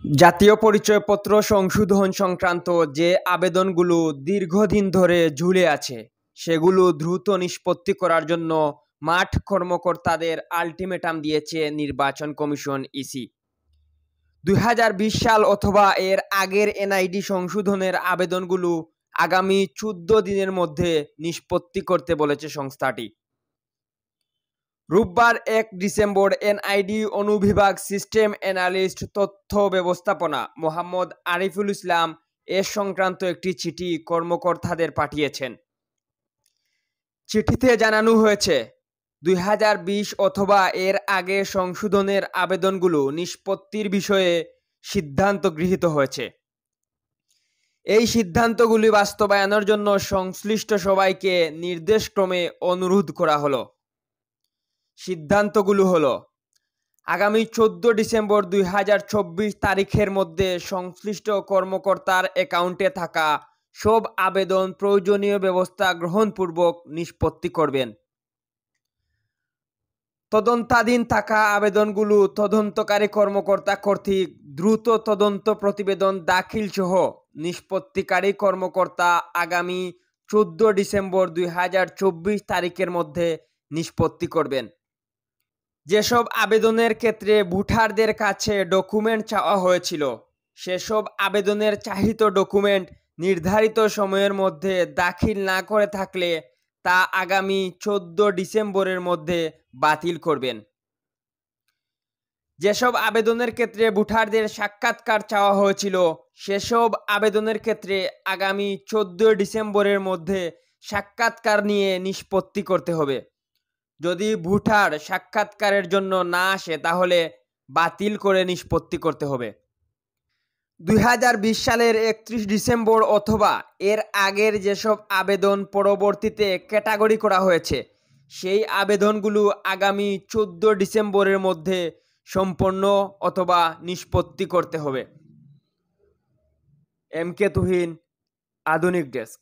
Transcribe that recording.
জাতীয় পরিচয়পত্র সংশোধন সংক্রান্ত যে আবেদনগুলো দীর্ঘদিন ধরে ঝুলে আছে সেগুলো দ্রুত নিষ্পত্তি করার জন্য মাঠ কর্মকর্তাদের আলটিমেটাম দিয়েছে নির্বাচন কমিশন ইসি। ২০২০ সাল অথবা এর আগের এনআইডি সংশোধনের আবেদনগুলো আগামী ১৪ দিনের মধ্যে নিষ্পত্তি করতে বলেছে সংস্থাটি। রোববার ১ ডিসেম্বর এনআইডি অনুবিভাগ সিস্টেম অ্যানালিস্ট তথ্য ব্যবস্থাপনা মোহাম্মদ আরিফুল ইসলাম এ সংক্রান্ত একটি চিঠি কর্মকর্তাদের পাঠিয়েছেন। চিঠিতে জানানো হয়েছে ২০২০ অথবা এর আগে সংশোধনের আবেদনগুলো নিষ্পত্তির বিষয়ে সিদ্ধান্ত গৃহীত হয়েছে। এই সিদ্ধান্তগুলি বাস্তবায়নের জন্য সংশ্লিষ্ট সবাইকে নির্দেশক্রমে অনুরোধ করা হলো। সিদ্ধান্তগুলো হলো: আগামী ১৪ ডিসেম্বর ২০২৪ তারিখের মধ্যে সংশ্লিষ্ট কর্মকর্তার অ্যাকাউন্টে থাকা সব আবেদন প্রয়োজনীয় ব্যবস্থা গ্রহণপূর্বক নিষ্পত্তি করবেন। তদন্তাধীন থাকা আবেদনগুলো তদন্তকারী কর্মকর্তা কর্তৃক দ্রুত তদন্ত প্রতিবেদন দাখিল সহ নিষ্পত্তিকারী কর্মকর্তা আগামী ১৪ ডিসেম্বর ২০২৪ তারিখের মধ্যে নিষ্পত্তি করবেন। যেসব আবেদনের ক্ষেত্রে ভোটারদের কাছে ডকুমেন্ট চাওয়া হয়েছিল সেসব আবেদনের চাহিত ডকুমেন্ট নির্ধারিত সময়ের মধ্যে দাখিল না করে থাকলে তা আগামী ১৪ ডিসেম্বরের মধ্যে বাতিল করবেন। যেসব আবেদনের ক্ষেত্রে ভোটারদের সাক্ষাৎকার চাওয়া হয়েছিল সেসব আবেদনের ক্ষেত্রে আগামী ১৪ ডিসেম্বরের মধ্যে সাক্ষাৎকার নিয়ে নিষ্পত্তি করতে হবে। যদি ভোটার সাক্ষাৎকারের জন্য না আসে তাহলে বাতিল করে নিষ্পত্তি করতে হবে। ২০২০ সালের ৩১ ডিসেম্বর অথবা এর আগের যেসব আবেদন পরবর্তীতে ক্যাটাগরি করা হয়েছে সেই আবেদনগুলো আগামী ১৪ ডিসেম্বরের মধ্যে সম্পন্ন অথবা নিষ্পত্তি করতে হবে। এম কে তুহিন, আধুনিক ডেস্ক।